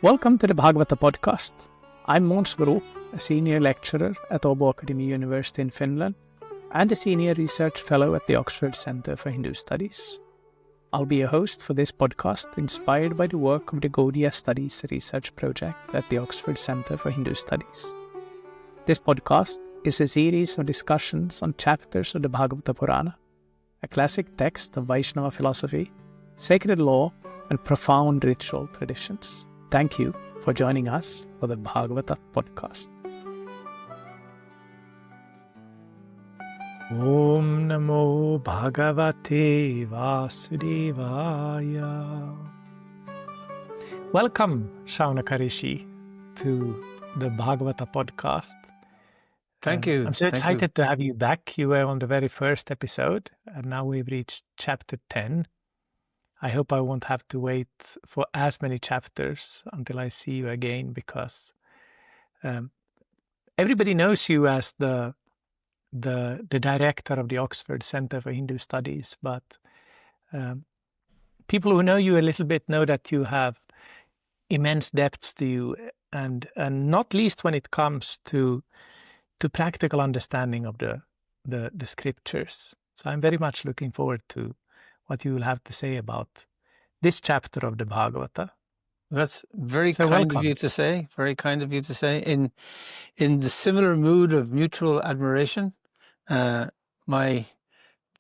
Welcome to the Bhagavata Podcast. I'm Måns Group, a senior lecturer at Åbo Academy University in Finland and a senior research fellow at the Oxford Centre for Hindu Studies. I'll be a host for this podcast inspired by the work of the Gaudiya Studies Research Project at the Oxford Centre for Hindu Studies. This podcast is a series of discussions on chapters of the Bhagavata Purana, a classic text of Vaishnava philosophy, sacred law, and profound ritual traditions. Thank you for joining us for the Bhagavata Podcast. Om Namo Bhagavate Vasudevaya. Welcome, Shaunaka Rishi, to the Bhagavata Podcast. Thank you. I'm so excited to have you back. You were on the very first episode, and now we've reached chapter 10. I hope I won't have to wait for as many chapters until I see you again, because everybody knows you as the director of the Oxford Centre for Hindu Studies, but people who know you a little bit know that you have immense depths to you, and not least when it comes to practical understanding of the scriptures. So I'm very much looking forward to what you will have to say about this chapter of the Bhagavata. That's very kind of you to say. Very kind of you to say. In the similar mood of mutual admiration, my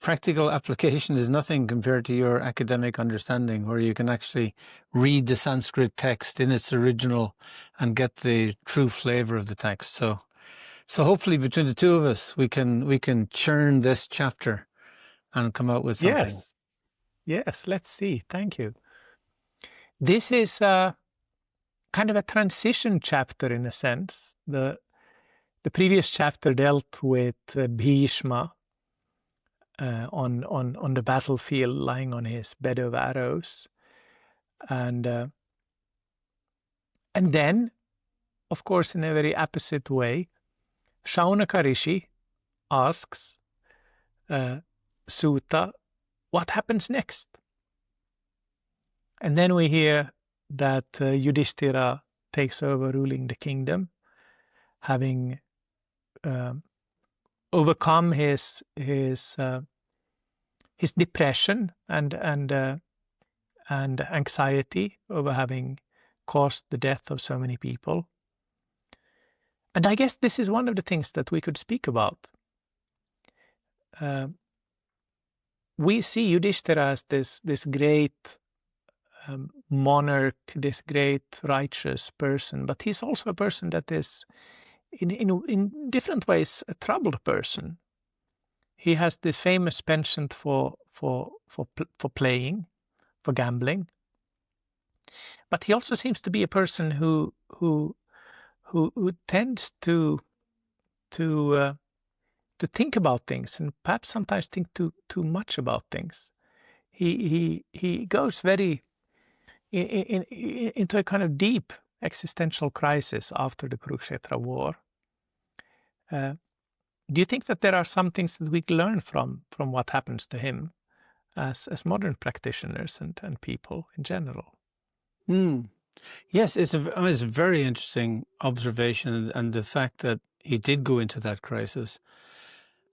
practical application is nothing compared to your academic understanding, where you can actually read the Sanskrit text in its original and get the true flavor of the text. So hopefully between the two of us, we can churn this chapter and come out with something. Yes, let's see. Thank you. This is kind of a transition chapter in a sense. The previous chapter dealt with Bhishma on the battlefield, lying on his bed of arrows, and then, of course, in a very opposite way, Shaunaka Rishi asks Suta, what happens next? And then we hear that Yudhishthira takes over ruling the kingdom, having overcome his depression and anxiety over having caused the death of so many people. And I guess this is one of the things that we could speak about. We see Yudhishthira as this great monarch, this great righteous person, but he's also a person that is, in different ways, a troubled person. He has this famous penchant for playing, for gambling, but he also seems to be a person who tends to think about things, and perhaps sometimes think too much about things. He goes very into a kind of deep existential crisis after the Kurukshetra war. Do you think that there are some things that we can learn from what happens to him as modern practitioners and people in general? Yes, it's a very interesting observation, and the fact that he did go into that crisis.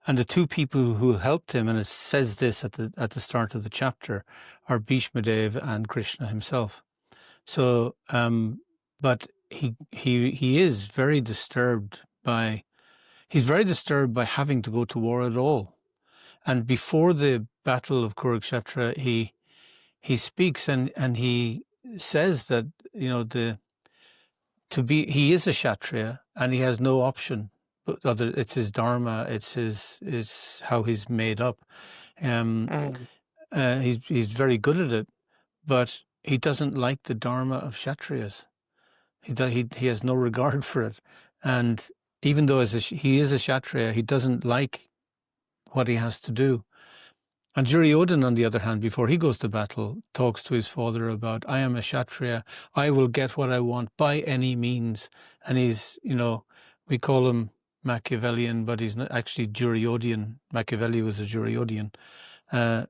And the two people who helped him, and it says this at the start of the chapter, are Bhishma Dev and Krishna himself. So, but he is very disturbed by having to go to war at all. And before the battle of Kurukshetra, he speaks and he says that he is a Kshatriya and he has no option. It's his Dharma, it's how he's made up. He's very good at it, but he doesn't like the Dharma of Kshatriyas. He has no regard for it. And even though he is a Kshatriya, he doesn't like what he has to do. And Duryodhana, on the other hand, before he goes to battle, talks to his father about, I am a Kshatriya, I will get what I want by any means. And he's, we call him Machiavellian, but he's not actually Duryodhan. Machiavelli was a Duryodhan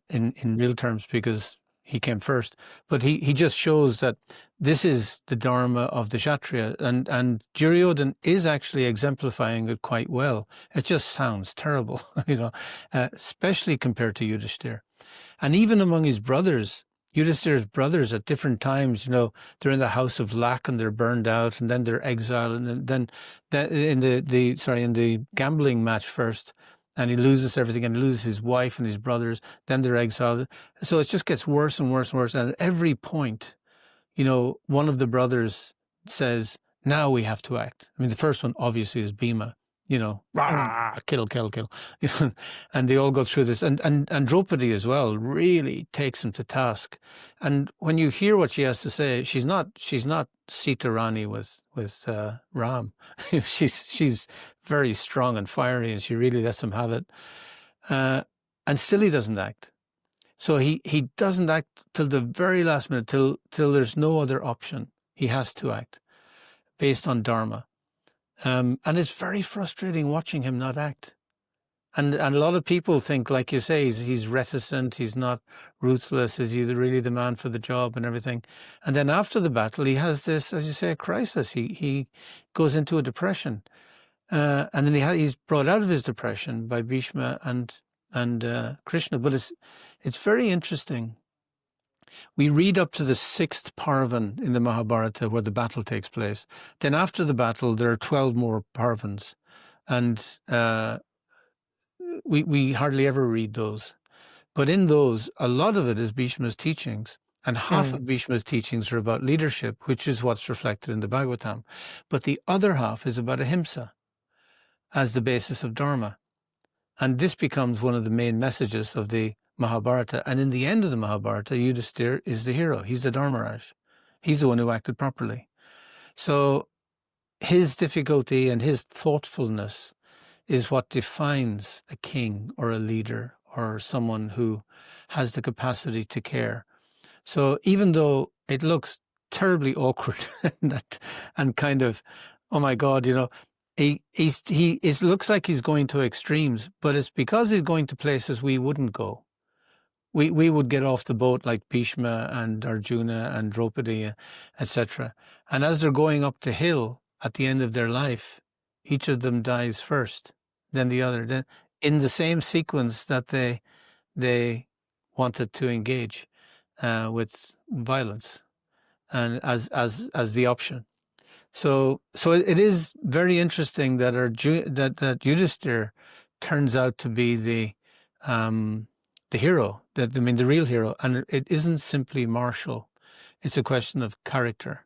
in real terms, because he came first. But he just shows that this is the Dharma of the Kshatriya, and Duryodhana is actually exemplifying it quite well. It just sounds terrible, especially compared to Yudhishthira. And even among his brothers, Yudhishthira's brothers at different times, they're in the house of lack and they're burned out, and then they're exiled, and then in the gambling match first, and he loses everything, and he loses his wife and his brothers, then they're exiled. So it just gets worse and worse and worse. And at every point, one of the brothers says, now we have to act. I mean, the first one obviously is Bhima, rah, kill. And they all go through this. And Draupadi as well really takes him to task. And when you hear what she has to say, she's not Sita Rani with Ram. she's very strong and fiery, and she really lets him have it. And still he doesn't act. So he doesn't act till the very last minute, till there's no other option. He has to act based on Dharma. And it's very frustrating watching him not act. And a lot of people think, like you say, he's reticent, he's not ruthless, is he really the man for the job and everything. And then after the battle, he has this, as you say, a crisis. He goes into a depression. And then he's brought out of his depression by Bhishma and Krishna. But it's very interesting. We read up to the 6th Parvan in the Mahabharata, where the battle takes place. Then after the battle, there are 12 more Parvans. And we hardly ever read those. But in those, a lot of it is Bhishma's teachings. And half of Bhishma's teachings are about leadership, which is what's reflected in the Bhagavatam. But the other half is about ahimsa as the basis of Dharma. And this becomes one of the main messages of the Mahabharata. And in the end of the Mahabharata, Yudhishthira is the hero. He's the Dharmaraj. He's the one who acted properly. So his difficulty and his thoughtfulness is what defines a king or a leader or someone who has the capacity to care. So even though it looks terribly awkward and kind of, oh my God, it looks like he's going to extremes, but it's because he's going to places we wouldn't go. We would get off the boat like Bhishma and Arjuna and Draupadi, etc. And as they're going up the hill at the end of their life, each of them dies first, then the other, then in the same sequence that they wanted to engage with violence and as the option. So it is very interesting that that Yudhishthira turns out to be the hero, the real hero, and it isn't simply martial. It's a question of character.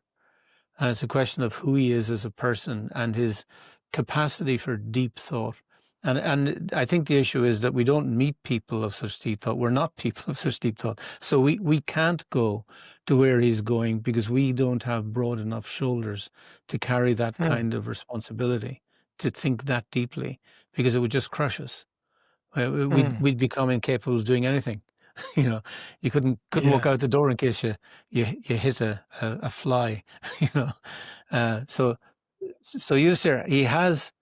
It's a question of who he is as a person and his capacity for deep thought. And I think the issue is that we don't meet people of such deep thought. We're not people of such deep thought. So we can't go to where he's going because we don't have broad enough shoulders to carry that kind of responsibility, to think that deeply, because it would just crush us. We'd become incapable of doing anything. You couldn't walk out the door in case you hit a fly. So Yudhishthira, he has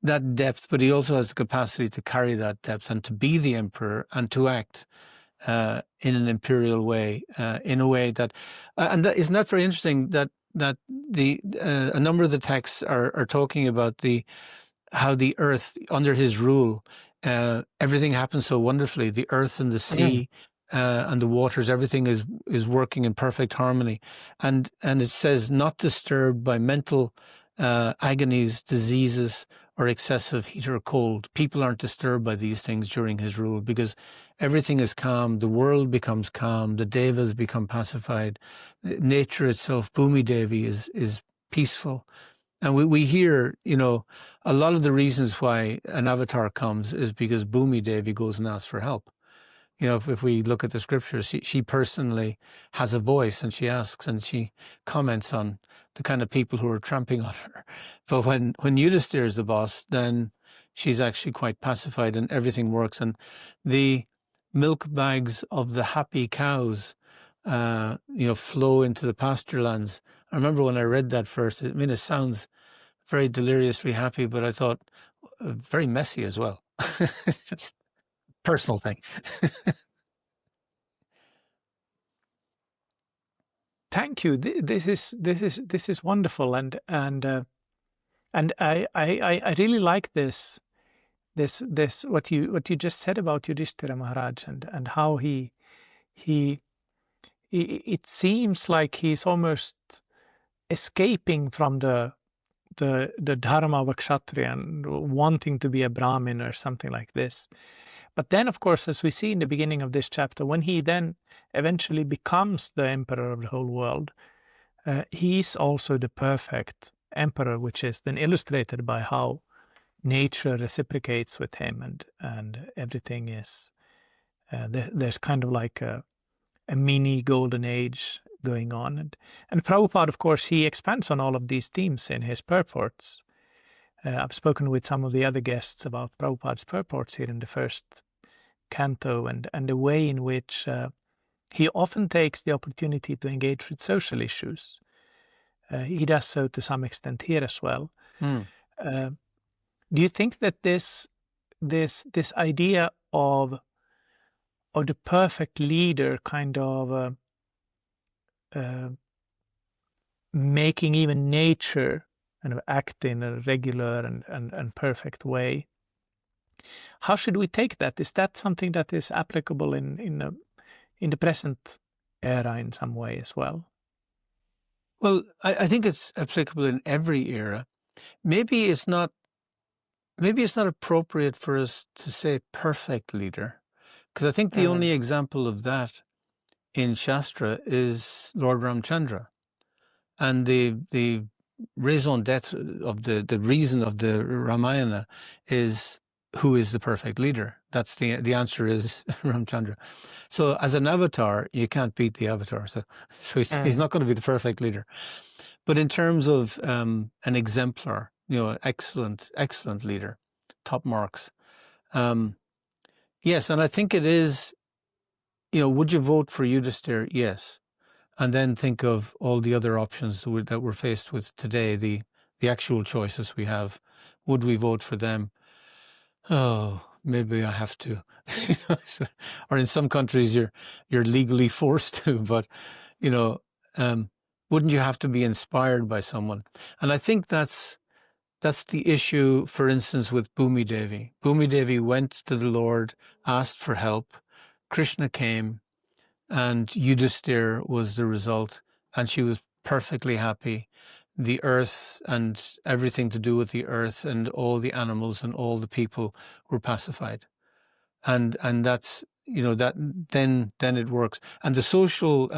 that depth, but he also has the capacity to carry that depth and to be the emperor and to act in an imperial way, in a way that, and that isn't that very interesting that a number of the texts are talking about how the earth under his rule, everything happens so wonderfully. The earth and the sea and the waters, everything is working in perfect harmony, and it says not disturbed by mental agonies, diseases, or excessive heat or cold. People aren't disturbed by these things during his rule because everything is calm. The world becomes calm. The devas become pacified. Nature itself, Bhumi Devi, is peaceful. And we hear, a lot of the reasons why an avatar comes is because Bhumi Devi goes and asks for help. If we look at the scriptures, she personally has a voice and she asks and she comments on the kind of people who are tramping on her. But when Yudhishthira is the boss, then she's actually quite pacified and everything works. And the milk bags of the happy cows, flow into the pasture lands. I remember when I read that first, it sounds very deliriously happy, but I thought very messy as well. Just personal thing. Thank you. This is wonderful, and I really like this what you just said about Yudhishthira Maharaj, and how he it seems like he's almost escaping from the dharma of a kshatriya and wanting to be a brahmin or something like this. But then, of course, as we see in the beginning of this chapter, when he then eventually becomes the emperor of the whole world, he's also the perfect emperor, which is then illustrated by how nature reciprocates with him, and everything is there's kind of like a mini golden age going on. And Prabhupada, of course, he expands on all of these themes in his purports. I've spoken with some of the other guests about Prabhupada's purports here in the first canto, and the way in which he often takes the opportunity to engage with social issues. He does so to some extent here as well. Mm. Do you think that this idea of the perfect leader kind of making even nature kind of act in a regular and perfect way, how should we take that? Is that something that is applicable in the present era in some way as well? Well, I think it's applicable in every era. Maybe it's not appropriate for us to say perfect leader, because I think the only example of that in Shastra is Lord Ramchandra, and the raison d'etre of the reason of the Ramayana is who is the perfect leader. That's the answer is Ramchandra. So as an avatar, you can't beat the avatar. So he's not going to be the perfect leader. But in terms of an exemplar, excellent leader, top marks. Yes, and I think it is, would you vote for Yudhishthira? Yes. And then think of all the other options that we're faced with today, the actual choices we have. Would we vote for them? Oh, maybe I have to. Or in some countries you're legally forced to, but wouldn't you have to be inspired by someone? And I think that's the issue, for instance, with Bhumi Devi. Bhumi Devi went to the Lord, asked for help. Krishna came, and Yudhishthira was the result, and she was perfectly happy. The earth and everything to do with the earth and all the animals and all the people were pacified. And that's, that then it works. And the social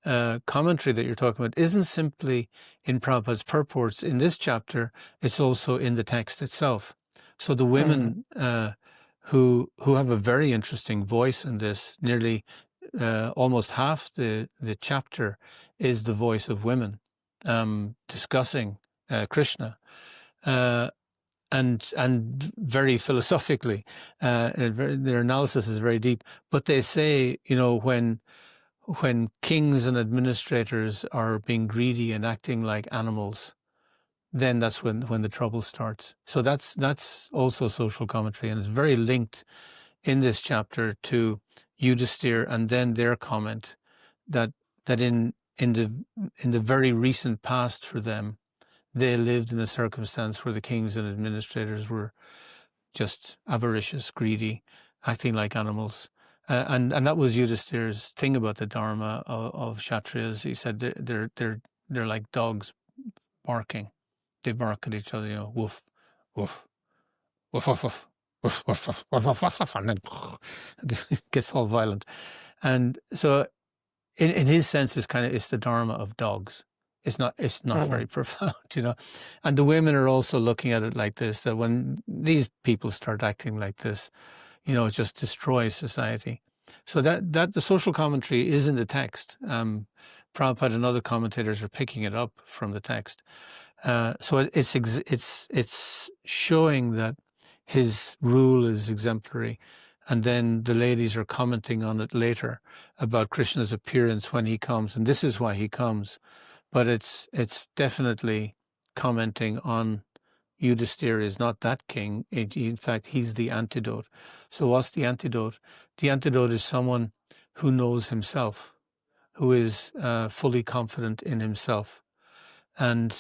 commentary that you're talking about isn't simply in Prabhupada's purports in this chapter, it's also in the text itself. So the women who have a very interesting voice in this, nearly almost half the chapter is the voice of women discussing Krishna, and very philosophically. Their analysis is very deep. But they say, when kings and administrators are being greedy and acting like animals, then that's when the trouble starts. So that's also social commentary, and it's very linked in this chapter to Yudhishthira, and then their comment that in the very recent past for them, they lived in a circumstance where the kings and administrators were just avaricious, greedy, acting like animals. And that was Yudhishthira's thing about the Dharma of Kshatriyas. He said they're like dogs barking. They bark at each other, woof, woof, woof, woof, woof. And then it gets all violent. And so in his sense, it's the Dharma of dogs. It's not very profound, And the women are also looking at it like this, that when these people start acting like this, it just destroys society. So that the social commentary is in the text. Prabhupada and other commentators are picking it up from the text. So it's showing that his rule is exemplary. And then the ladies are commenting on it later about Krishna's appearance when he comes. And this is why he comes. But it's definitely commenting on Yudhishthira is not that king. In fact, he's the antidote. So what's the antidote? The antidote is someone who knows himself, who is fully confident in himself. And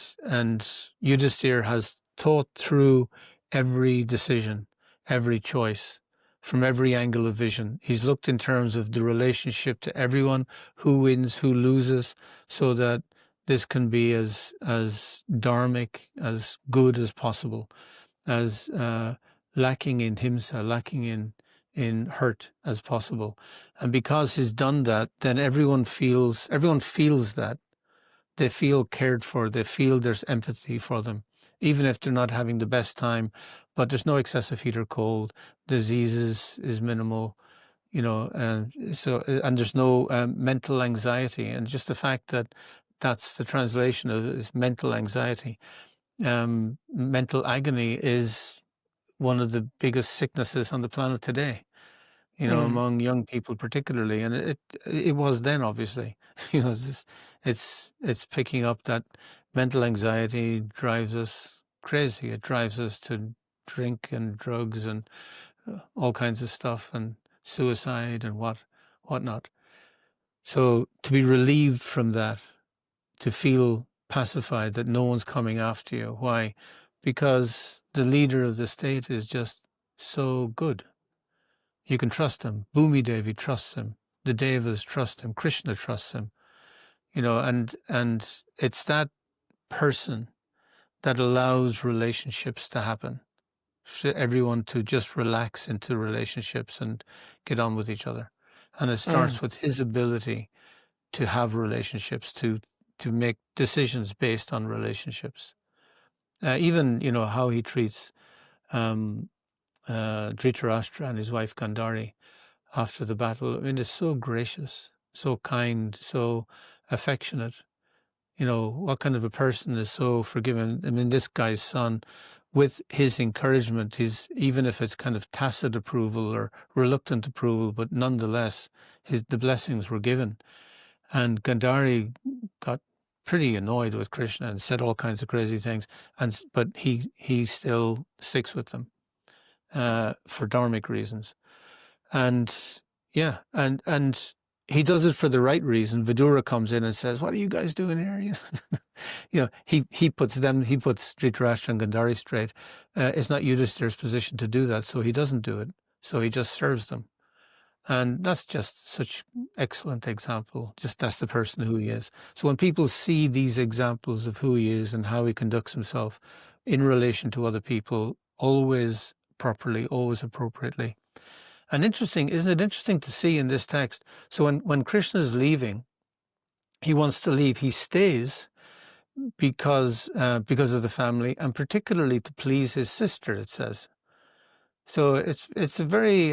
Yudhishthira has thought through every decision, every choice, from every angle of vision. He's looked in terms of the relationship to everyone, who wins, who loses, so that this can be as dharmic, as good as possible, as lacking in himsa, lacking in hurt as possible. And because he's done that, then everyone feels that. They feel cared for. They feel there's empathy for them, even if they're not having the best time. But there's no excessive heat or cold. Disease is minimal, and there's no mental anxiety. And just the fact that that's the translation of it is mental anxiety. Mental agony is one of the biggest sicknesses on the planet today. Among young people particularly, and it was then, obviously. It's picking up that mental anxiety drives us crazy. It drives us to drink and drugs and all kinds of stuff, and suicide and whatnot. So to be relieved from that, to feel pacified that no one's coming after you. Why? Because the leader of the state is just so good. You can trust him. Bhumi Devi trusts him. The Devas trust him. Krishna trusts him. And it's that person that allows relationships to happen. For everyone to just relax into relationships and get on with each other. And it starts with his ability to have relationships, to make decisions based on relationships. Even, how he treats Dhritarashtra and his wife Gandhari after the battle. I mean, it's so gracious, so kind, so affectionate. What kind of a person is so forgiving? I mean, this guy's son, with his encouragement, even if it's kind of tacit approval or reluctant approval, but nonetheless, the blessings were given. And Gandhari got pretty annoyed with Krishna and said all kinds of crazy things, but he still sticks with them for dharmic reasons. And yeah, and he does it for the right reason. Vidura comes in and says, "What are you guys doing here?" He puts Dhritarashtra and Gandhari straight. It's not Yudhishthira's position to do that, so he doesn't do it. So he just serves them. And that's just such excellent example. Just that's the person who he is. So when people see these examples of who he is and how he conducts himself in relation to other people, always properly, always appropriately. And isn't it interesting to see in this text? So when Krishna is leaving, he wants to leave. He stays because of the family, and particularly to please his sister, it says. So it's a very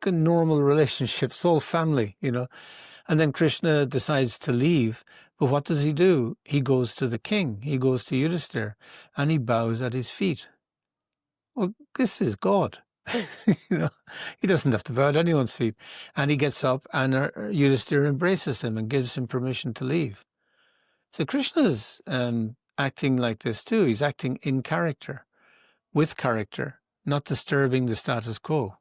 good normal relationship. It's all family, And then Krishna decides to leave, but what does he do? He goes to the king. He goes to Yudhishthira, and he bows at his feet. Well, this is God. He doesn't have to bow at anyone's feet. And he gets up, and Yudhishthira embraces him and gives him permission to leave. So Krishna's acting like this too. He's acting in character, with character, not disturbing the status quo.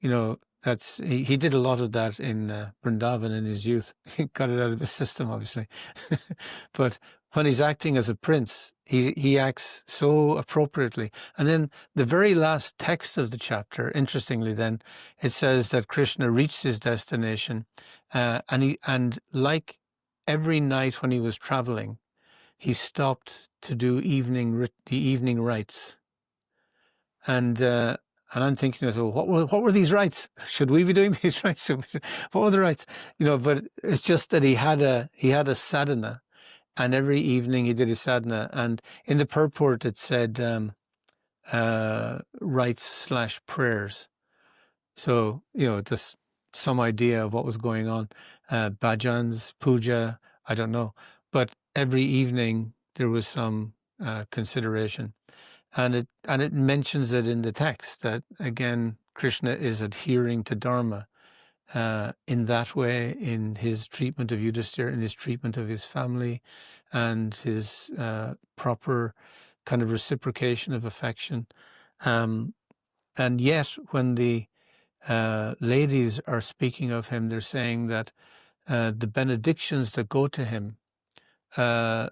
He did a lot of that in Vrindavan in his youth. He got it out of his system, obviously. But when he's acting as a prince, he acts so appropriately. And then the very last text of the chapter, interestingly, then it says that Krishna reached his destination, and like every night when he was traveling, he stopped to do the evening rites. And I'm thinking, what were these rites? Should we be doing these rites? What were the rites? But it's just that he had a sadhana, and every evening he did his sadhana. And in the purport it said rites/prayers. So just some idea of what was going on. Bhajans, puja, I don't know. But every evening there was some consideration. And it mentions it in the text that, again, Krishna is adhering to Dharma in that way, in his treatment of Yudhishthira, in his treatment of his family, and his proper kind of reciprocation of affection. And yet, when the ladies are speaking of him, they're saying that the benedictions that go to him are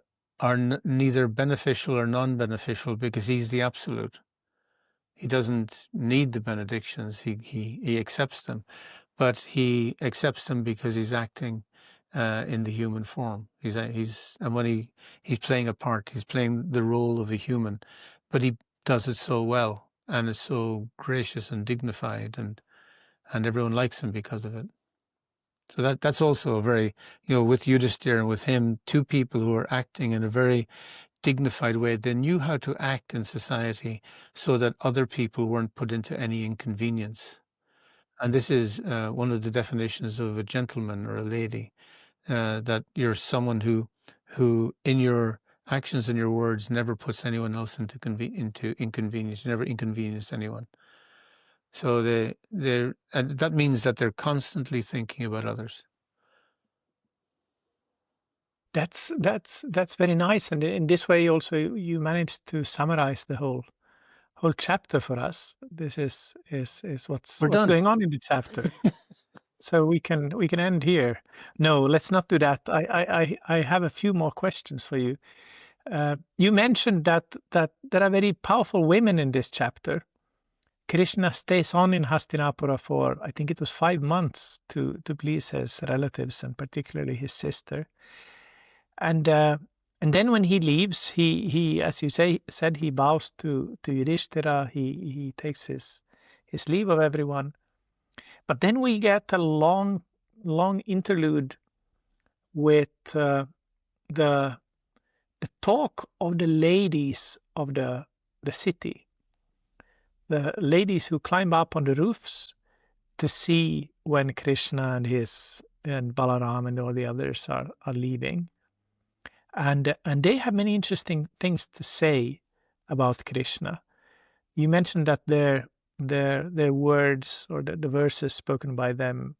neither beneficial or non-beneficial, because he's the absolute. He doesn't need the benedictions. He accepts them, but he accepts them because he's acting in the human form. And when he's playing a part, he's playing the role of a human, but he does it so well, and it's so gracious and dignified, and everyone likes him because of it. So that's also a very, with Yudhishthira and with him, two people who are acting in a very dignified way. They knew how to act in society so that other people weren't put into any inconvenience. And this is one of the definitions of a gentleman or a lady, that you're someone who in your actions and your words never puts anyone else into inconvenience. You never inconvenience anyone. So and that means that they're constantly thinking about others. That's very nice, and in this way also you managed to summarize the whole chapter for us. This is what's going on in the chapter. So we can end here. No, let's not do that. I have a few more questions for you. You mentioned that there are very powerful women in this chapter. Krishna stays on in Hastinapura for, I think it was 5 months, to please his relatives and particularly his sister. And then when he leaves, he as you said, he bows to Yudhishthira. He takes his leave of everyone. But then we get a long interlude with the talk of the ladies of the city, the ladies who climb up on the roofs to see when Krishna and Balaram and all the others are leaving. And they have many interesting things to say about Krishna. You mentioned that their words, or the verses spoken by them,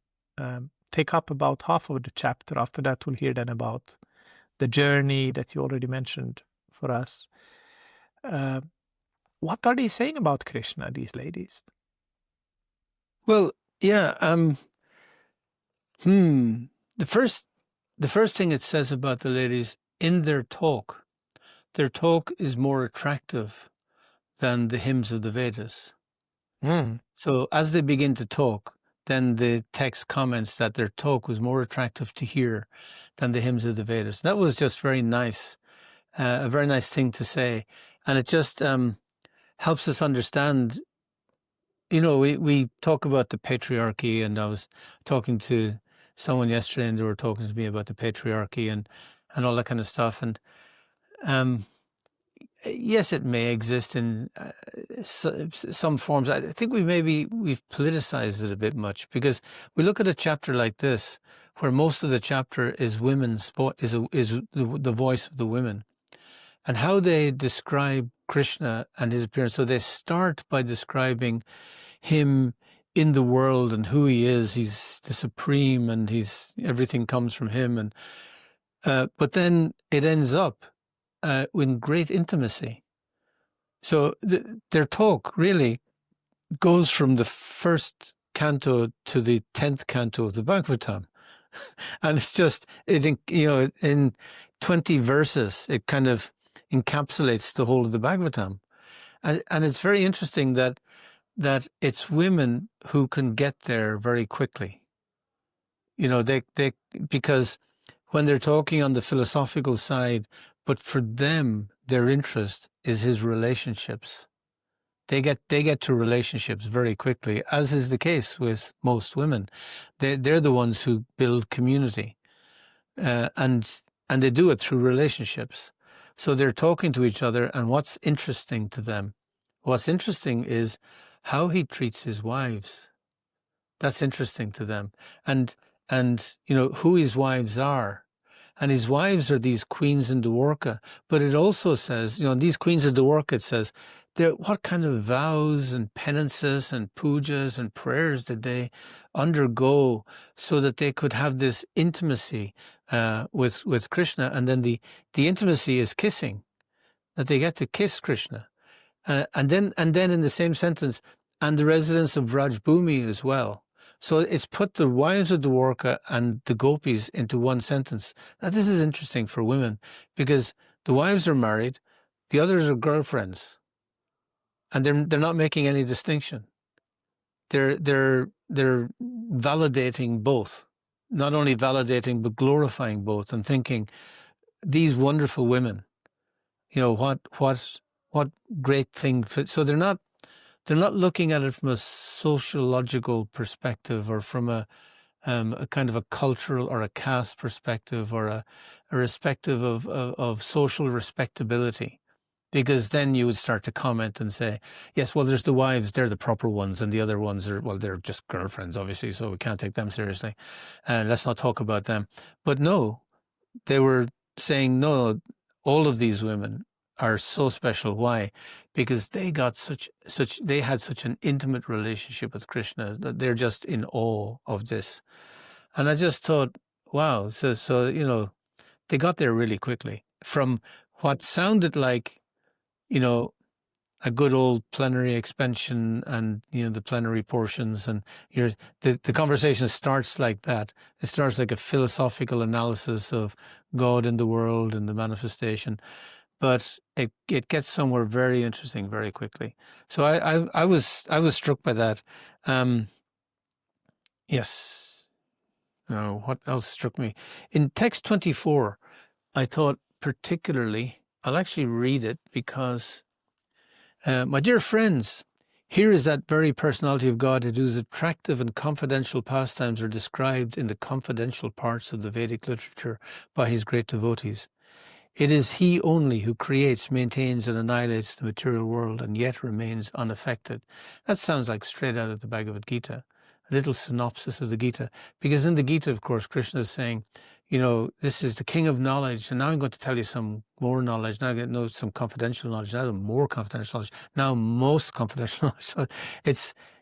take up about half of the chapter. After that, we'll hear then about the journey that you already mentioned for us. What are they saying about Krishna, these ladies? Well, yeah. The first thing it says about the ladies in their talk is more attractive than the hymns of the Vedas. So as they begin to talk, then the text comments that their talk was more attractive to hear than the hymns of the Vedas. That was just very nice, a very nice thing to say. And it just helps us understand, we talk about the patriarchy, and I was talking to someone yesterday and they were talking to me about the patriarchy and all that kind of stuff. And yes, it may exist in some forms. I think we've politicized it a bit much, because we look at a chapter like this where most of the chapter is women's is the voice of the women, and how they describe Krishna and his appearance. So they start by describing him in the world and who he is. He's the supreme, and everything comes from him. And but then it ends up in great intimacy. So their talk really goes from the first canto to the 10th canto of the Bhagavatam. And it's just, in 20 verses, it kind of encapsulates the whole of the Bhagavatam. And it's very interesting that it's women who can get there very quickly. Because when they're talking on the philosophical side, but for them, their interest is his relationships. They get to relationships very quickly, as is the case with most women. They're the ones who build community, and they do it through relationships. So they're talking to each other, and what's interesting to them? What's interesting is how he treats his wives. That's interesting to them, and who his wives are. And his wives are these queens in Dwarka. But it also says, these queens in Dwarka, it says, what kind of vows and penances and pujas and prayers did they undergo so that they could have this intimacy with Krishna? And then the intimacy is kissing, that they get to kiss Krishna. And then in the same sentence, and the residents of Vraj Bhumi as well. So it's put the wives of Dwarka and the gopis into one sentence. Now this is interesting for women because the wives are married, the others are girlfriends, and they're not making any distinction. They're validating both, not only validating but glorifying both, and thinking these wonderful women, what great thing. So they're not looking at it from a sociological perspective or from a kind of a cultural or a caste perspective or a perspective of social respectability. Because then you would start to comment and say, yes, well, there's the wives, they're the proper ones, and the other ones are, well, they're just girlfriends, obviously, so we can't take them seriously. And let's not talk about them. But no, they were saying, no, all of these women are so special. Why? Because they got they had such an intimate relationship with Krishna that they're just in awe of this. And I just thought, wow, so they got there really quickly from what sounded like, a good old plenary expansion and, the plenary portions, and the conversation starts like that. It starts like a philosophical analysis of God in the world and the manifestation, but it gets somewhere very interesting very quickly. So I was struck by that. Yes. What else struck me? In text 24, I thought particularly, I'll actually read it because, my dear friends, here is that very personality of God whose attractive and confidential pastimes are described in the confidential parts of the Vedic literature by his great devotees. It is he only who creates, maintains, and annihilates the material world and yet remains unaffected. That sounds like straight out of the Bhagavad Gita, a little synopsis of the Gita. Because in the Gita, of course, Krishna is saying, this is the king of knowledge, and now I'm going to tell you some more knowledge. Now I'm going to know some confidential knowledge, now more confidential knowledge, now most confidential knowledge. So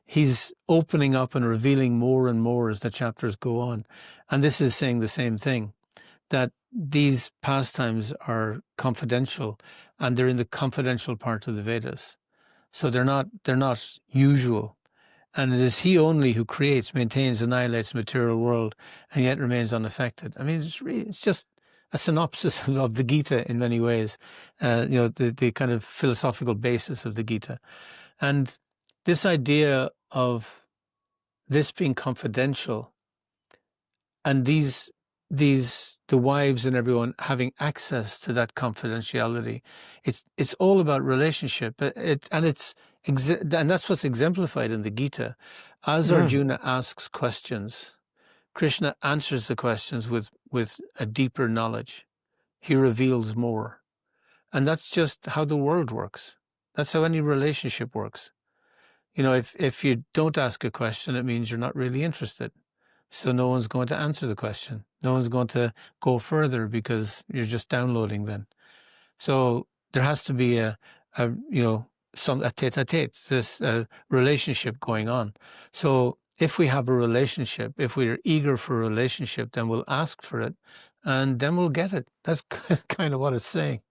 he's opening up and revealing more and more as the chapters go on. And this is saying the same thing, that these pastimes are confidential and they're in the confidential part of the Vedas. So they're not usual. And it is he only who creates, maintains, annihilates the material world, and yet remains unaffected. I mean, it's just a synopsis of the Gita in many ways, the kind of philosophical basis of the Gita. And this idea of this being confidential and the wives and everyone having access to that confidentiality, it's all about relationship. And that's what's exemplified in the Gita. As Arjuna asks questions, Krishna answers the questions with a deeper knowledge. He reveals more. And that's just how the world works. That's how any relationship works. If you don't ask a question, it means you're not really interested. So no one's going to answer the question. No one's going to go further because you're just downloading then. So there has to be a tete-a-tete, this relationship going on. So if we have a relationship, if we're eager for a relationship, then we'll ask for it and then we'll get it. That's kind of what it's saying,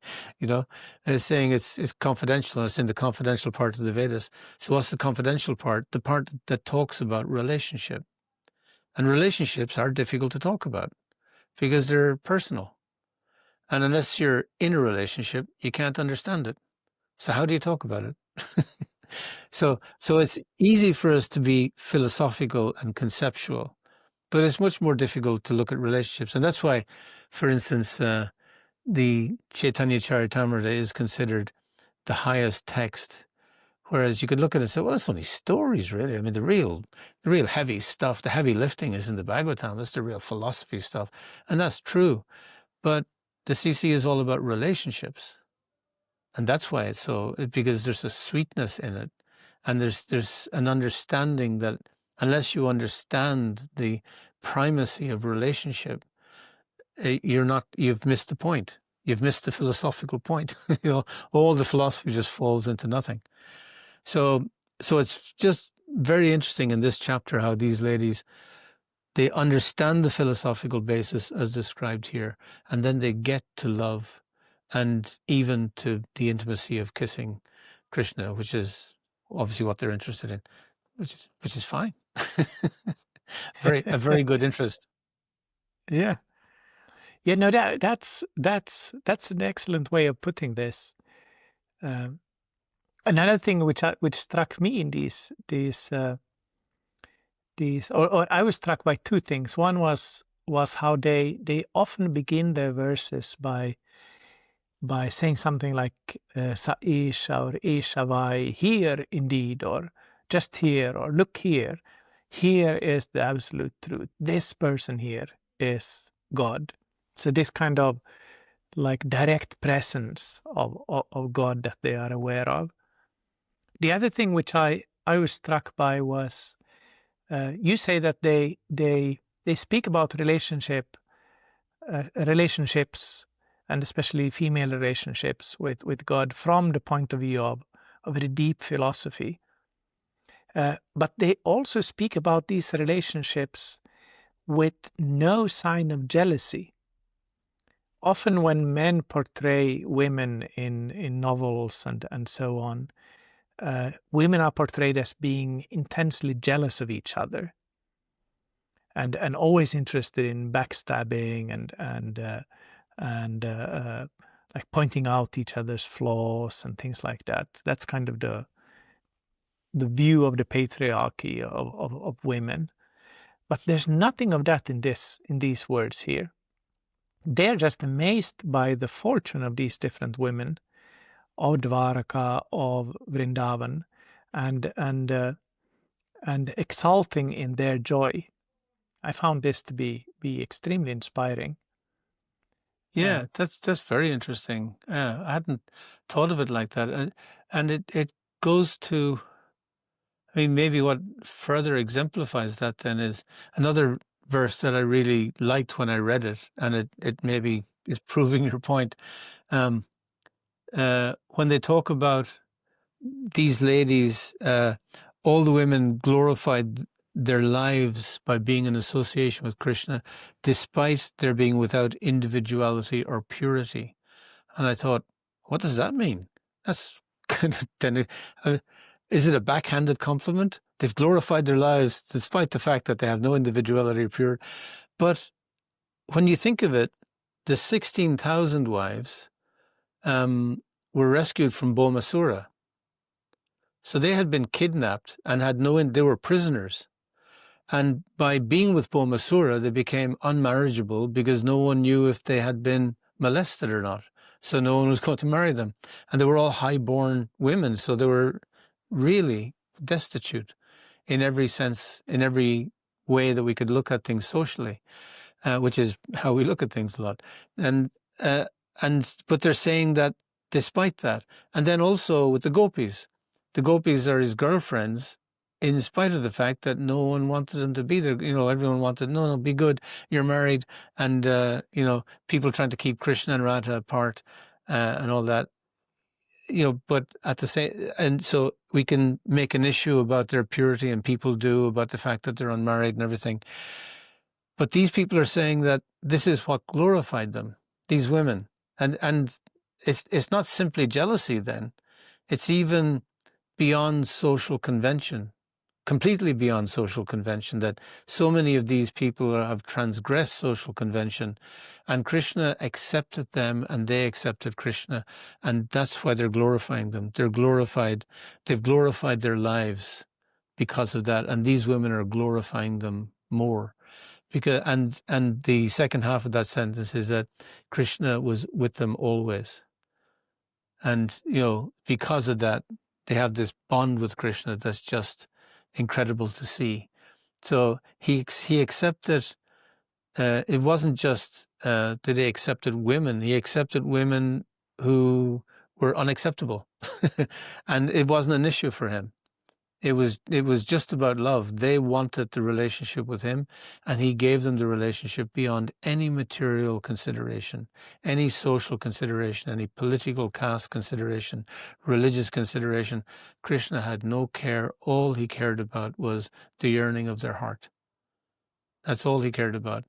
It's saying it's confidential, and it's in the confidential part of the Vedas. So what's the confidential part? The part that talks about relationship. And relationships are difficult to talk about because they're personal. And unless you're in a relationship, you can't understand it. So how do you talk about it? So it's easy for us to be philosophical and conceptual, but it's much more difficult to look at relationships. And that's why, for instance, the Chaitanya Charitamrita is considered the highest text. Whereas you could look at it and say, well, it's only stories, really. I mean, the real heavy stuff, the heavy lifting is in the Bhagavatam. That's the real philosophy stuff. And that's true. But the CC is all about relationships. And that's why it's so, because there's a sweetness in it. And there's an understanding that unless you understand the primacy of relationship, you've missed the point. You've missed the philosophical point. All the philosophy just falls into nothing. So it's just very interesting in this chapter how these ladies, they understand the philosophical basis as described here, and then they get to love and even to the intimacy of kissing Krishna, which is obviously what they're interested in, which is fine. a very good interest. Yeah. Yeah, no, that's an excellent way of putting this. Um, Another thing which struck me in or I was struck by two things. One was how they often begin their verses by saying something like Sa Isha or Isha Vai, here indeed, or just here, or look here. Here is the absolute truth. This person here is God. So this kind of like direct presence of God that they are aware of. The other thing which I was struck by was you say that they speak about relationships and especially female relationships with God from the point of view of a very deep philosophy. But they also speak about these relationships with no sign of jealousy. Often when men portray women in novels and so on, women are portrayed as being intensely jealous of each other and always interested in backstabbing and like pointing out each other's flaws and things like that. That's kind of the view of the patriarchy of women. But there's nothing of that in these words here. They're just amazed by the fortune of these different women, of Dvaraka, of Vrindavan, and exulting in their joy. I found this to be extremely inspiring. Yeah, that's very interesting. I hadn't thought of it like that, and it goes to, I mean, maybe what further exemplifies that then is another verse that I really liked when I read it, and it maybe is proving your point. When they talk about these ladies, all the women glorified their lives by being in association with Krishna, despite their being without individuality or purity. And I thought, what does that mean? That's kind of, is it a backhanded compliment? They've glorified their lives despite the fact that they have no individuality or purity. But when you think of it, the 16,000 wives were rescued from Bhaumasura. So they had been kidnapped and they were prisoners. And by being with Bhaumasura, they became unmarriageable because no one knew if they had been molested or not. So no one was going to marry them. And they were all high-born women, so they were really destitute in every sense, in every way that we could look at things socially, which is how we look at things a lot. But they're saying that despite that, and then also with the gopis are his girlfriends, in spite of the fact that no one wanted them to be there. Everyone wanted, no, be good, you're married, and people trying to keep Krishna and Radha apart, and all that. But at the same, and so we can make an issue about their purity, and people do, about the fact that they're unmarried and everything. But these people are saying that this is what glorified them, these women, and it's not simply jealousy. Then it's even beyond social convention, completely beyond social convention, that so many of these people have transgressed social convention, and Krishna accepted them and they accepted Krishna, and that's why they're glorifying them. They've glorified their lives because of that, and these women are glorifying them more. Because and the second half of that sentence is that Krishna was with them always. And, because of that, they have this bond with Krishna that's just incredible to see. So he accepted, it wasn't just that he accepted women, he accepted women who were unacceptable. And it wasn't an issue for him. It was just about love. They wanted the relationship with him, and he gave them the relationship beyond any material consideration, any social consideration, any political caste consideration, religious consideration. Krishna had no care. All he cared about was the yearning of their heart. That's all he cared about,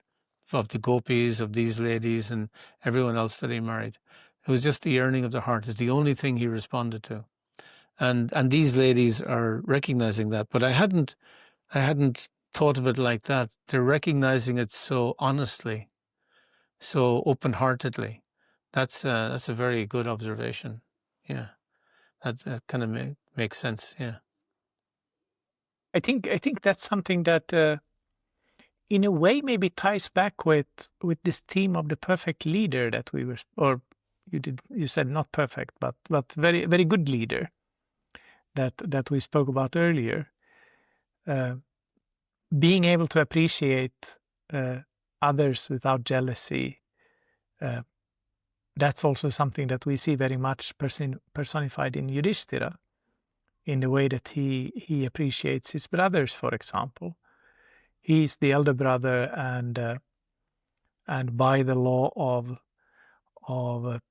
of the gopis, of these ladies, and everyone else that he married. It was just the yearning of the heart is the only thing he responded to. And these ladies are recognizing that, but I hadn't thought of it like that. They're recognizing it so honestly, so open-heartedly. That's a very good observation. Yeah, that kind of makes sense. Yeah. I think that's something that, in a way, maybe ties back with this theme of the perfect leader that we were, or you said not perfect, but very very good leader that we spoke about earlier. Uh, being able to appreciate others without jealousy. That's also something that we see very much personified in Yudhishthira, in the way that he appreciates his brothers, for example. He's the elder brother, and by the law of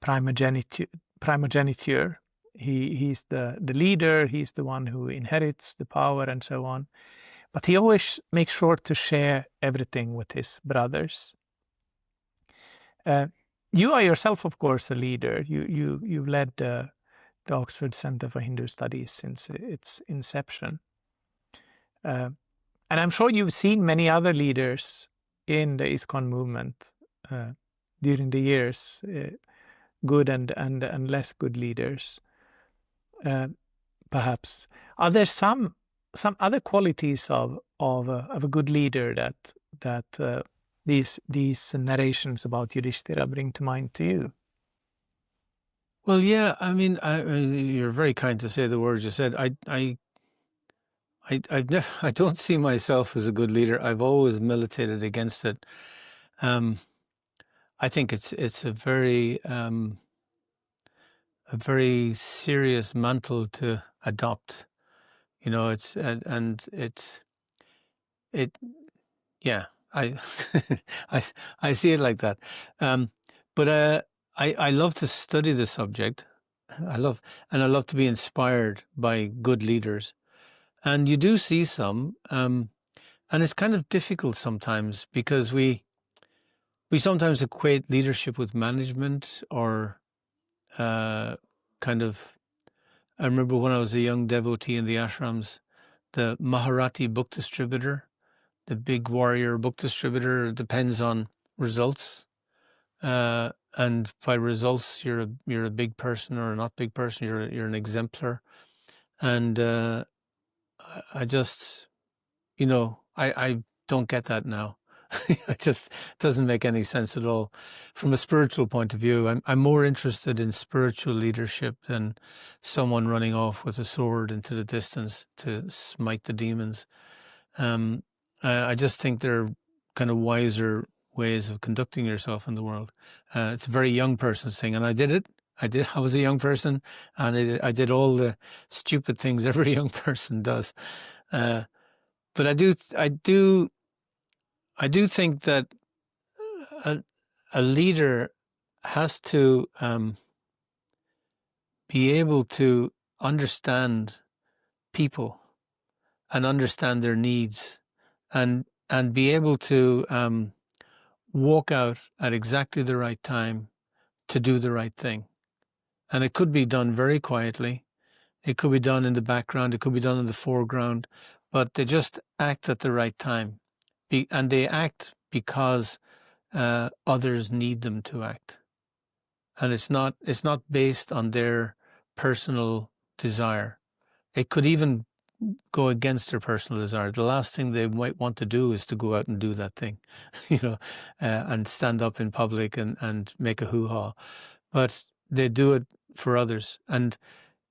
primogeniture, he's the leader. He's the one who inherits the power and so on. But he always makes sure to share everything with his brothers. You are yourself, of course, a leader. You've led the Oxford Center for Hindu Studies since its inception. And I'm sure you've seen many other leaders in the ISKCON movement during the years, good and less good leaders, perhaps. Are there some other qualities of a good leader that these narrations about Yudhishthira bring to mind to you? Well, yeah. I mean, you're very kind to say the words you said. I don't see myself as a good leader. I've always militated against it. I think it's a very serious mantle to adopt. Yeah. I I see it like that. But I love to study the subject. I love to be inspired by good leaders. And you do see some, and it's kind of difficult sometimes because we sometimes equate leadership with management or kind of. I remember when I was a young devotee in the ashrams, the Maharati book distributor, the big warrior book distributor, depends on results. And by results, you're a big person or a not big person. You're an exemplar, and I just, I don't get that now. It just doesn't make any sense at all. From a spiritual point of view, I'm more interested in spiritual leadership than someone running off with a sword into the distance to smite the demons. I just think there are kind of wiser ways of conducting yourself in the world. It's a very young person's thing, and I did it. I was a young person, and I did all the stupid things every young person does. But I do think that a leader has to be able to understand people and understand their needs, and be able to walk out at exactly the right time to do the right thing. And it could be done very quietly. It could be done in the background. It could be done in the foreground. But they just act at the right time. And they act because others need them to act. And it's not based on their personal desire. It could even go against their personal desire. The last thing they might want to do is to go out and do that thing, and stand up in public and make a hoo-ha. But they do it for others. And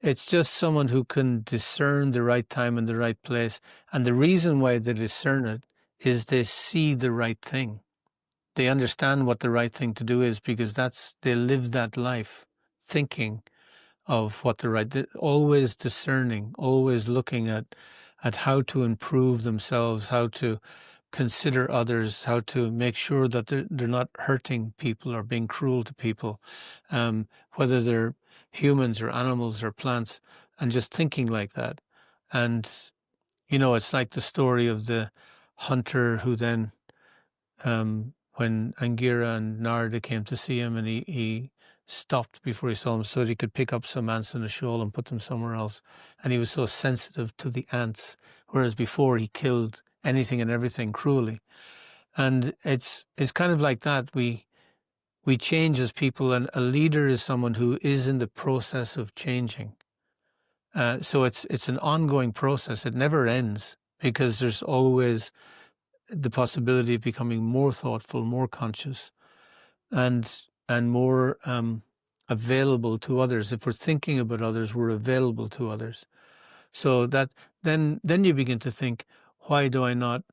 it's just someone who can discern the right time and the right place. And the reason why they discern it is they see the right thing. They understand what the right thing to do is because they live that life thinking of what the right, always discerning, always looking at how to improve themselves, how to consider others, how to make sure that they're not hurting people or being cruel to people, whether they're humans or animals or plants, and just thinking like that. And, it's like the story of the hunter who then, when Angira and Narada came to see him, and he stopped before he saw them so that he could pick up some ants in a shoal and put them somewhere else. And he was so sensitive to the ants, whereas before he killed anything and everything cruelly. And it's kind of like that. We change as people, and a leader is someone who is in the process of changing. So it's an ongoing process. It never ends, because there's always the possibility of becoming more thoughtful, more conscious, and more available to others. If we're thinking about others, we're available to others. So that then you begin to think, why do I not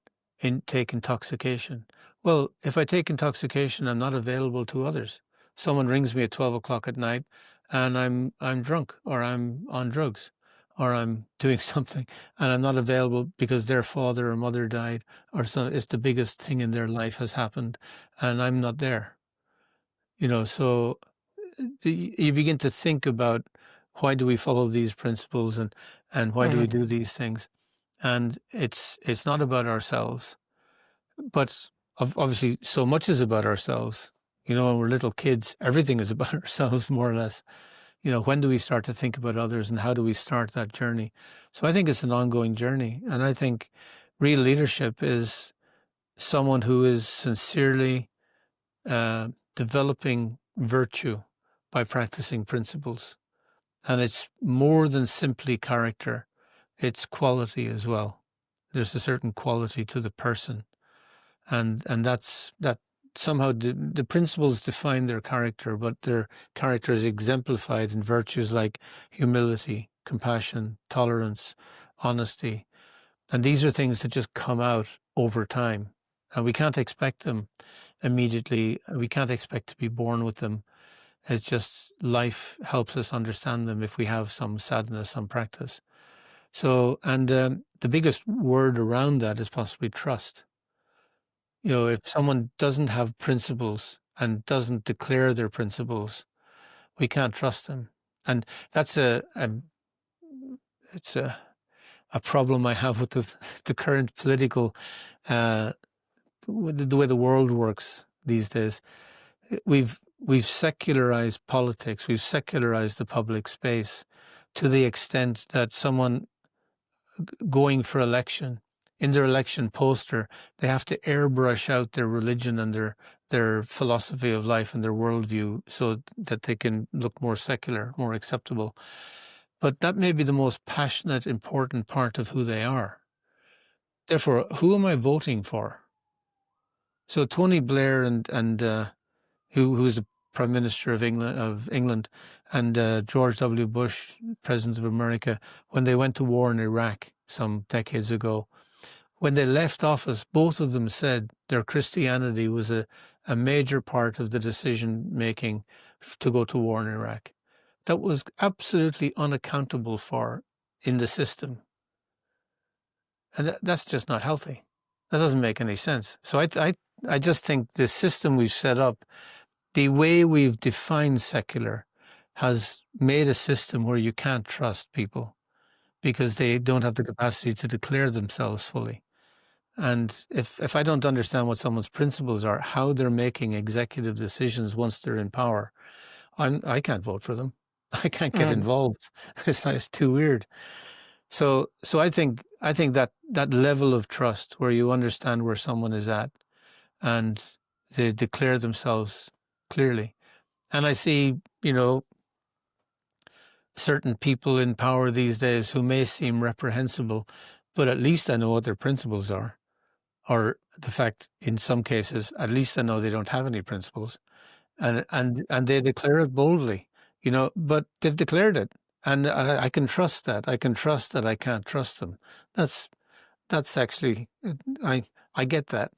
take intoxication? Well, if I take intoxication, I'm not available to others. Someone rings me at 12 o'clock at night, and I'm drunk, or I'm on drugs, or I'm doing something, and I'm not available because their father or mother died, or it's the biggest thing in their life has happened, and I'm not there. So you begin to think about, why do we follow these principles, and why do we do these things? And it's not about ourselves, but obviously so much is about ourselves. When we're little kids, everything is about ourselves, more or less. When do we start to think about others, and how do we start that journey? So I think it's an ongoing journey, and I think real leadership is someone who is sincerely developing virtue by practicing principles. And it's more than simply character, it's quality as well. There's a certain quality to the person, and that somehow the principles define their character, but their character is exemplified in virtues like humility, compassion, tolerance, honesty. And these are things that just come out over time, and we can't expect them immediately. We can't expect to be born with them. It's just life helps us understand them if we have some sadness, some practice. So, and the biggest word around that is possibly trust. If someone doesn't have principles and doesn't declare their principles, we can't trust them. And that's it's a problem I have with the current political, with the way the world works these days. We've secularized politics. We've secularized the public space to the extent that someone going for election, in their election poster, they have to airbrush out their religion and their philosophy of life and their worldview so that they can look more secular, more acceptable. But that may be the most passionate, important part of who they are. Therefore, who am I voting for? So Tony Blair and who's the Prime Minister of England, and George W. Bush, President of America, when they went to war in Iraq some decades ago, when they left office, both of them said their Christianity was a major part of the decision-making to go to war in Iraq. That was absolutely unaccountable for in the system. And that's just not healthy. That doesn't make any sense. So I just think the system we've set up, the way we've defined secular, has made a system where you can't trust people because they don't have the capacity to declare themselves fully. And if I don't understand what someone's principles are, how they're making executive decisions once they're in power, I can't vote for them. I can't get involved. It's too weird. So I think that level of trust, where you understand where someone is at and they declare themselves clearly. And I see, certain people in power these days who may seem reprehensible, but at least I know what their principles are. Or the fact, in some cases, at least I know they don't have any principles. And they declare it boldly, but they've declared it. And I can trust that. I can trust that I can't trust them. That's actually, I get that.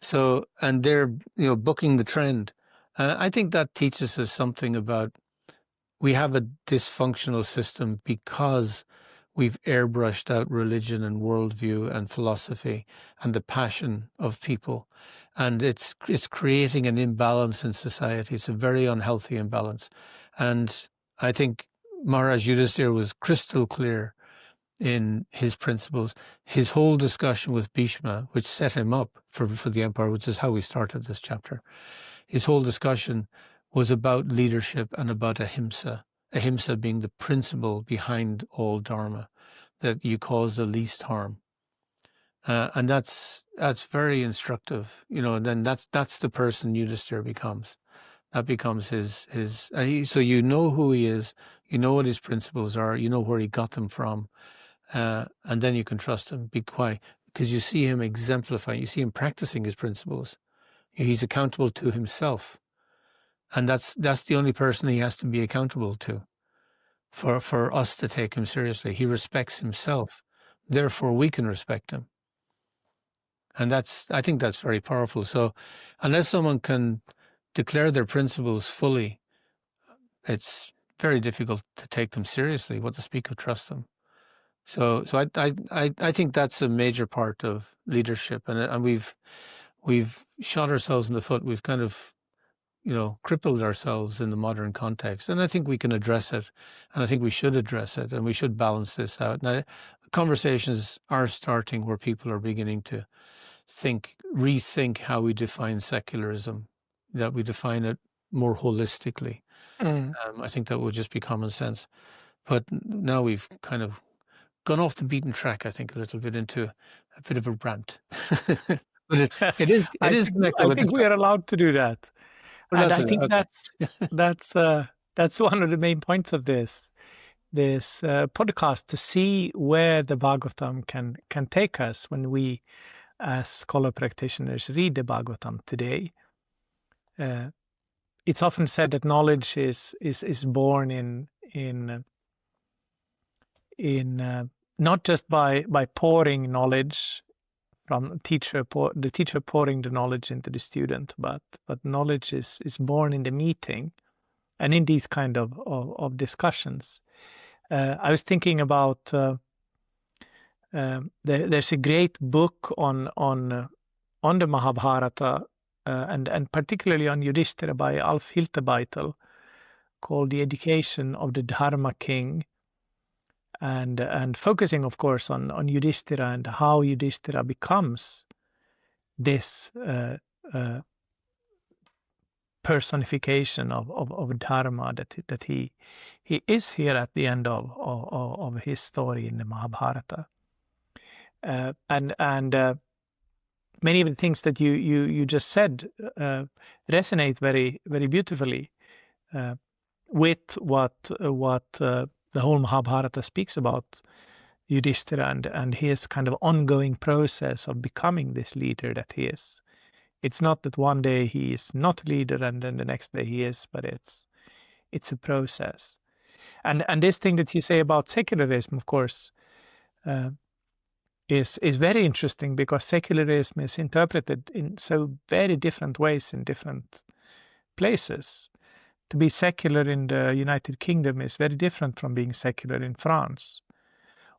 So, and they're, booking the trend. I think that teaches us something about, we have a dysfunctional system because we've airbrushed out religion and worldview and philosophy and the passion of people. And it's creating an imbalance in society. It's a very unhealthy imbalance. And I think Maharaj Yudhishthira was crystal clear in his principles. His whole discussion with Bhishma, which set him up for the empire, which is how we started this chapter, his whole discussion was about leadership and about ahimsa. Ahimsa being the principle behind all Dharma, that you cause the least harm. And that's very instructive, and then that's the person Yudhishthira becomes. That becomes his so you know who he is, you know what his principles are, you know where he got them from, and then you can trust him. Why? Because you see him exemplifying, you see him practicing his principles. He's accountable to himself, and that's the only person he has to be accountable to for us to take him seriously. He respects himself, therefore we can respect him. And I think that's very powerful. So unless someone can declare their principles fully, it's very difficult to take them seriously, what to speak of trust them. So I think that's a major part of leadership, and we've shot ourselves in the foot. We've kind of crippled ourselves in the modern context, and I think we can address it, and I think we should address it, and we should balance this out. Now, conversations are starting where people are beginning to rethink how we define secularism, that we define it more holistically. I think that would just be common sense. But now we've kind of gone off the beaten track, I think, a little bit into a bit of a rant. But it is connected I with think we are allowed to do that. And I think that's one of the main points of this podcast, to see where the Bhagavatam can take us when we, as scholar practitioners, read the Bhagavatam today. It's often said that knowledge is born in not just by pouring knowledge from the teacher pouring the knowledge into the student, but knowledge is born in the meeting and in these kind of discussions. I was thinking about there's a great book on the Mahabharata and particularly on Yudhishthira by Alf Hiltebeitel, called The Education of the Dharma King, and focusing, of course, on Yudhishthira and how Yudhishthira becomes this personification of Dharma that he is here at the end of his story in the Mahabharata. And many of the things that you just said resonate very, very beautifully with what the whole Mahabharata speaks about Yudhishthira and his kind of ongoing process of becoming this leader that he is. It's not that one day he is not a leader and then the next day he is, but it's a process. And this thing that you say about secularism, of course, is very interesting, because secularism is interpreted in so very different ways in different places. To be secular in the United Kingdom is very different from being secular in France,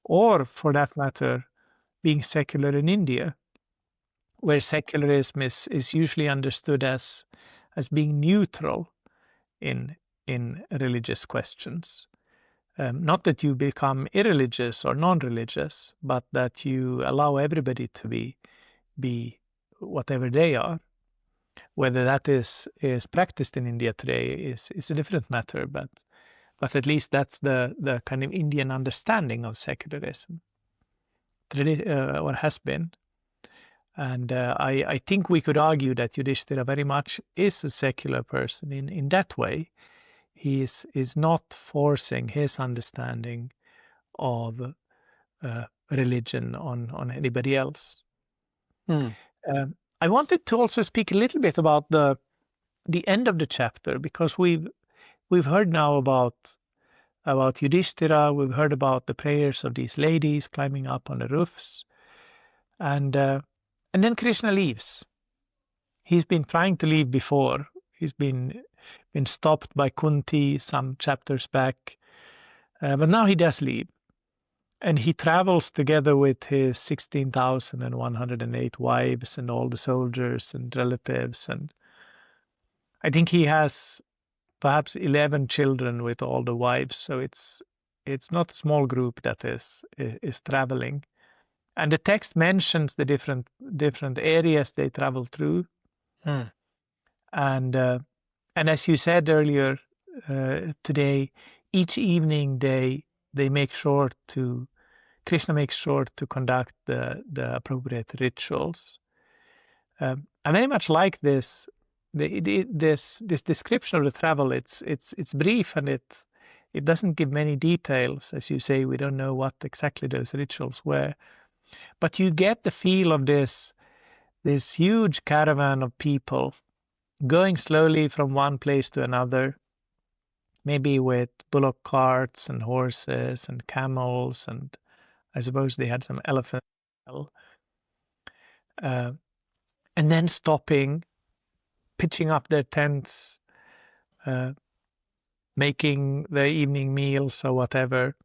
or for that matter, being secular in India, where secularism is usually understood as being neutral in religious questions. Not that you become irreligious or non-religious, but that you allow everybody to be whatever they are. Whether that is practiced in India today is a different matter, but at least that's the kind of Indian understanding of secularism, or has been. And I think we could argue that Yudhishthira very much is a secular person in that way. He is not forcing his understanding of religion on anybody else. I wanted to also speak a little bit about the end of the chapter, because we've heard now about Yudhishthira. We've heard about the prayers of these ladies climbing up on the roofs, and then Krishna leaves. He's been trying to leave before. He's been stopped by Kunti some chapters back, but now he does leave. And he travels together with his 16,108 wives and all the soldiers and relatives. And I think he has perhaps 11 children with all the wives. So it's not a small group that is traveling. And the text mentions the different areas they travel through. And as you said earlier today, each evening they make sure to Krishna makes sure to conduct the appropriate rituals. I very much like this. This description of the travel. It's brief, and it doesn't give many details. As you say, we don't know what exactly those rituals were, but you get the feel of this huge caravan of people going slowly from one place to another, maybe with bullock carts and horses and camels, and I suppose they had some elephants as well. And then stopping, pitching up their tents, making their evening meals or whatever,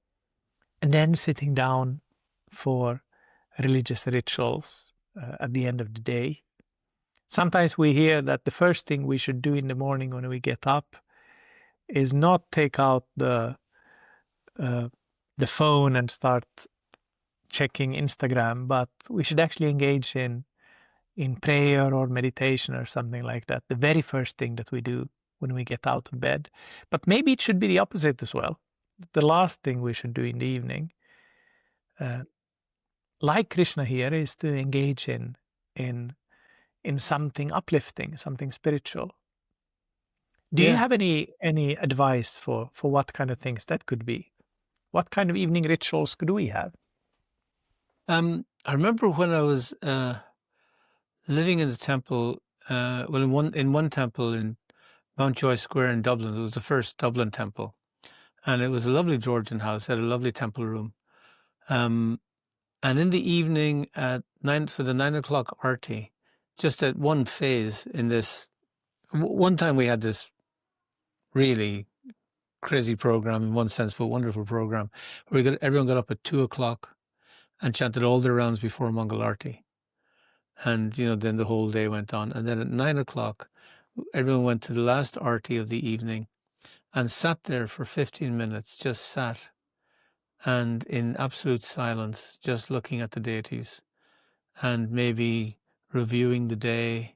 and then sitting down for religious rituals at the end of the day. Sometimes we hear that the first thing we should do in the morning when we get up is not take out the phone and start checking Instagram, but we should actually engage in prayer or meditation or something like that, the very first thing that we do when we get out of bed. But maybe it should be the opposite as well. The last thing we should do in the evening, like Krishna here, is to engage in something uplifting, something spiritual. Do you have any advice for what kind of things that could be? What kind of evening rituals could we have? I remember when I was living in the temple, in one temple in Mountjoy Square in Dublin. It was the first Dublin temple, and it was a lovely Georgian house. It had a lovely temple room. And in the evening at 9, for the 9 o'clock arti, just at one phase in this, one time we had this really crazy program, in one sense, but wonderful program, where everyone got up at 2 o'clock and chanted all their rounds before Mangal Arti. And, then the whole day went on. And then at 9 o'clock, everyone went to the last arti of the evening and sat there for 15 minutes, just sat and in absolute silence, just looking at the deities and maybe reviewing the day.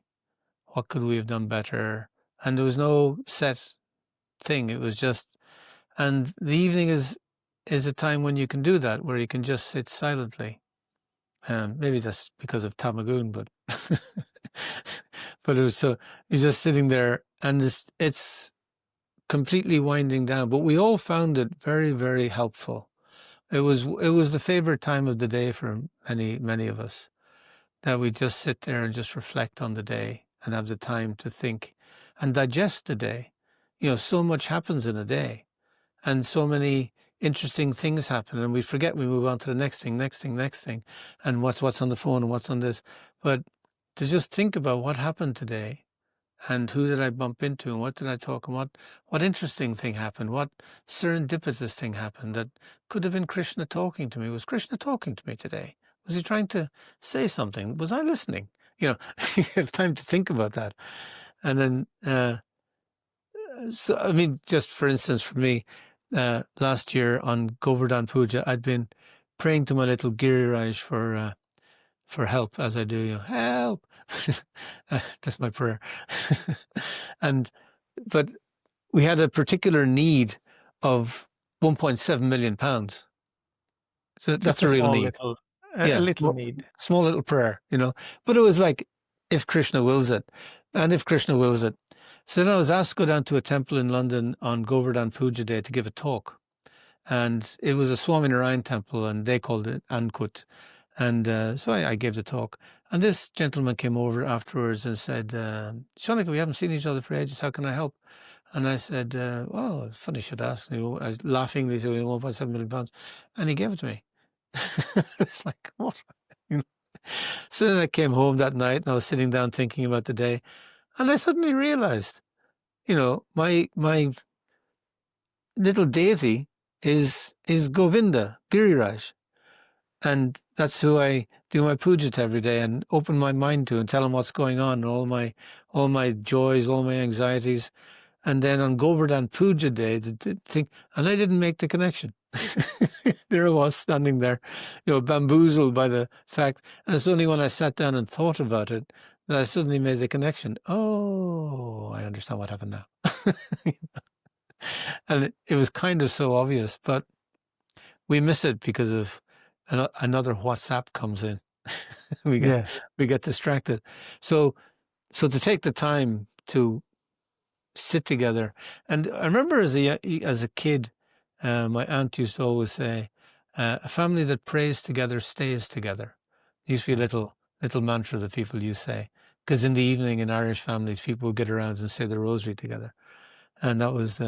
What could we have done better? And there was no set thing. It was just, and the evening is a time when you can do that, where you can just sit silently. Maybe that's because of Tamagun, but but it was so, you're just sitting there, and it's completely winding down. But we all found it very, very helpful. It was the favorite time of the day for many of us, that we just sit there and just reflect on the day and have the time to think and digest the day. So much happens in a day, and so many interesting things happen, and we forget, we move on to the next thing, and what's on the phone and what's on this. But to just think about what happened today, and who did I bump into, and what did I talk, and what interesting thing happened, what serendipitous thing happened that could have been Krishna talking to me. Was Krishna talking to me today? Was he trying to say something? Was I listening? You have time to think about that. And then so, I mean, just for instance, for me, last year on Govardhan Puja, I'd been praying to my little Giriraj for help, as I do. Help! That's my prayer. But we had a particular need of £1.7 million. So that's a real need. A little need. Small little prayer, But it was like, if Krishna wills it, and if Krishna wills it. So then I was asked to go down to a temple in London on Govardhan Puja Day to give a talk. And it was a Swaminarayan temple, and they called it Ankut. And so I gave the talk. And this gentleman came over afterwards and said, Shaunaka, we haven't seen each other for ages. How can I help? And I said, well, it's funny you should ask. I was laughingly said, £1.7 million. And he gave it to me. It's like, what? So then I came home that night, and I was sitting down thinking about the day. And I suddenly realized, my little deity is Govinda, Giriraj. And that's who I do my puja to every day and open my mind to, and tell him what's going on, and all my joys, all my anxieties. And then on Govardhan Puja Day, and I didn't make the connection. There I was standing there, bamboozled by the fact. And it's only when I sat down and thought about it that I suddenly made the connection. Oh, I understand what happened now. And it was kind of so obvious, but we miss it because of another WhatsApp comes in. we Yes. get distracted. So to take the time to sit together, and I remember as a kid, my aunt used to always say, "A family that prays together stays together." It used to be a little mantra that people used to say, because in the evening in Irish families, people would get around and say the rosary together, and that was,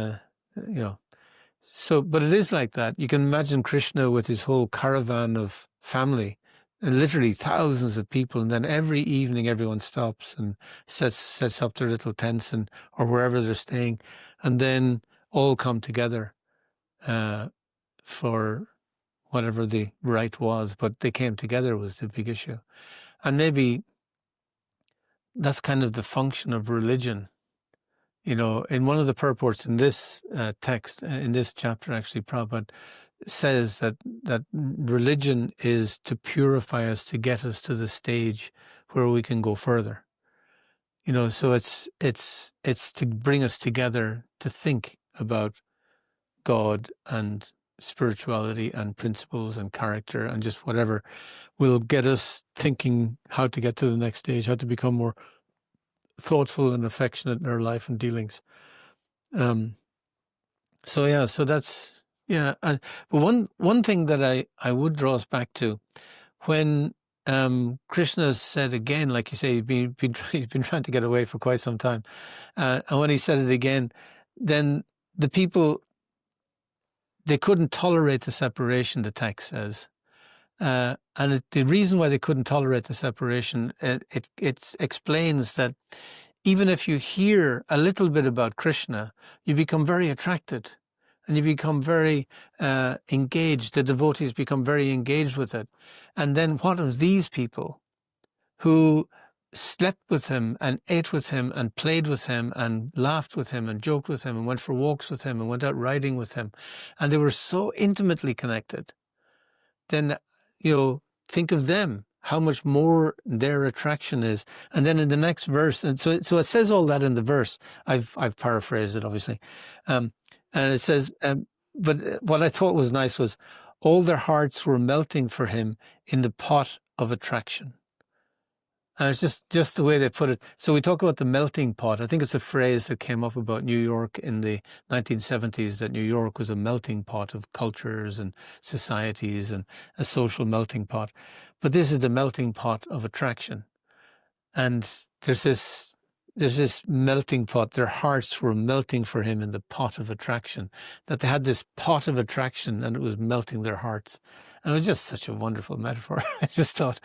So, but it is like that. You can imagine Krishna with his whole caravan of family, and literally thousands of people, and then every evening everyone stops and sets up their little tents or wherever they're staying, and then all come together for whatever the rite was. But they came together was the big issue, and maybe that's kind of the function of religion. In one of the purports in this text, in this chapter, actually, Prabhupada says that religion is to purify us, to get us to the stage where we can go further. So it's to bring us together to think about God and spirituality and principles and character and just whatever will get us thinking how to get to the next stage, how to become more thoughtful and affectionate in our life and dealings. So that's, but one thing that I would draw us back to, when Krishna said again, like you say, he's been trying to get away for quite some time, and when he said it again, then the people, they couldn't tolerate the separation, the text says. And the reason why they couldn't tolerate the separation, it explains that even if you hear a little bit about Krishna, you become very attracted and you become very engaged. The devotees become very engaged with it. And then what of these people who slept with him and ate with him and played with him and laughed with him and joked with him and went for walks with him and went out riding with him, and they were so intimately connected? Then, think of them, how much more their attraction is. And then in the next verse, and so it says all that in the verse. I've paraphrased it, obviously. And it says, but what I thought was nice was, all their hearts were melting for him in the pot of attraction. And it's just the way they put it. So we talk about the melting pot. I think it's a phrase that came up about New York in the 1970s, that New York was a melting pot of cultures and societies and a social melting pot. But this is the melting pot of attraction. And there's this melting pot. Their hearts were melting for him in the pot of attraction, that they had this pot of attraction and it was melting their hearts. And it was just such a wonderful metaphor. I just thought,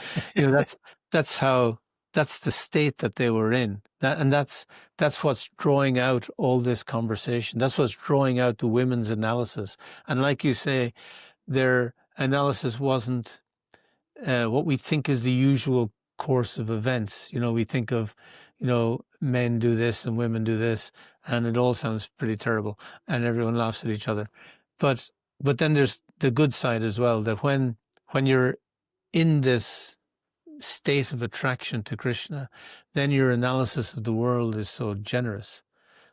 that's the state that they were in. That's what's drawing out all this conversation. That's what's drawing out the women's analysis. And like you say, their analysis wasn't what we think is the usual course of events. We think of, men do this and women do this, and it all sounds pretty terrible, and everyone laughs at each other. But then there's the good side as well, that when you're in this state of attraction to Krishna, then your analysis of the world is so generous,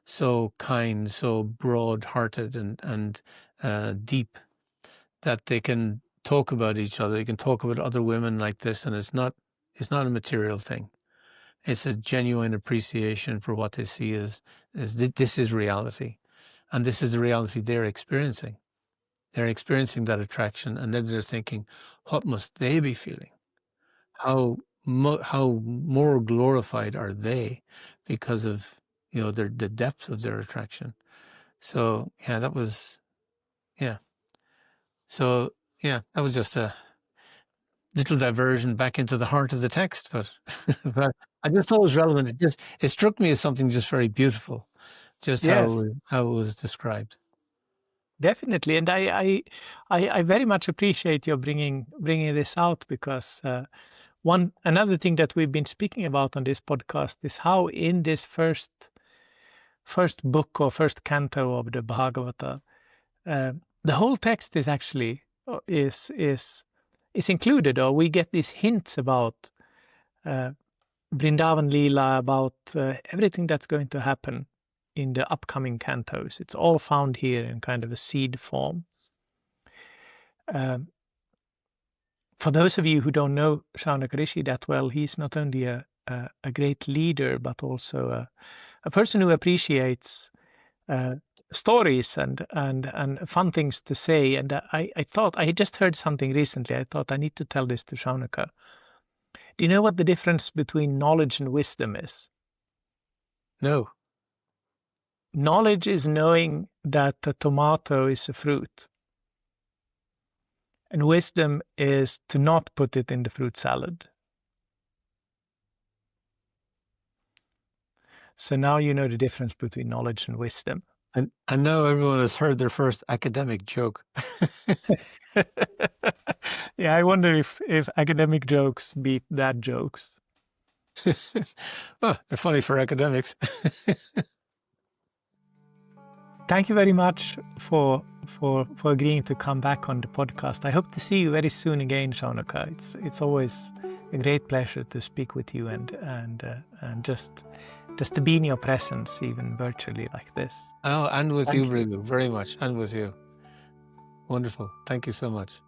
so kind, so broad-hearted and deep, that they can talk about each other. They can talk about other women like this, and it's not a material thing. It's a genuine appreciation for what they see as this is reality, and this is the reality they're experiencing. They're experiencing that attraction, and then they're thinking, what must they be feeling? How more glorified are they because of the depth of their attraction? So that was So that was just a little diversion back into the heart of the text, but but I just thought it was relevant. It struck me as something just very beautiful, just Yes, how it was described. definitely. And I very much appreciate your bringing this out, because another thing that we've been speaking about on this podcast is how in this first book or first canto of the Bhagavata, the whole text is actually is included, or we get these hints about Vrindavan Leela, about everything that's going to happen in the upcoming cantos. It's all found here in kind of a seed form. For those of you who don't know Shaunaka Rishi that well, he's not only a great leader, but also a person who appreciates stories and fun things to say. And I thought, I had just heard something recently. I thought I need to tell this to Shaunaka. Do you know what the difference between knowledge and wisdom is? No. Knowledge is knowing that a tomato is a fruit. And wisdom is to not put it in the fruit salad. So now you know the difference between knowledge and wisdom. And now everyone has heard their first academic joke. Yeah, I wonder if academic jokes beat dad jokes. Well, they're funny for academics. Thank you very much for agreeing to come back on the podcast. I hope to see you very soon again, Shaunaka. It's always a great pleasure to speak with you and just to be in your presence, even virtually like this. Oh, and with you, Bhrigu, very much, and with you. Wonderful. Thank you so much.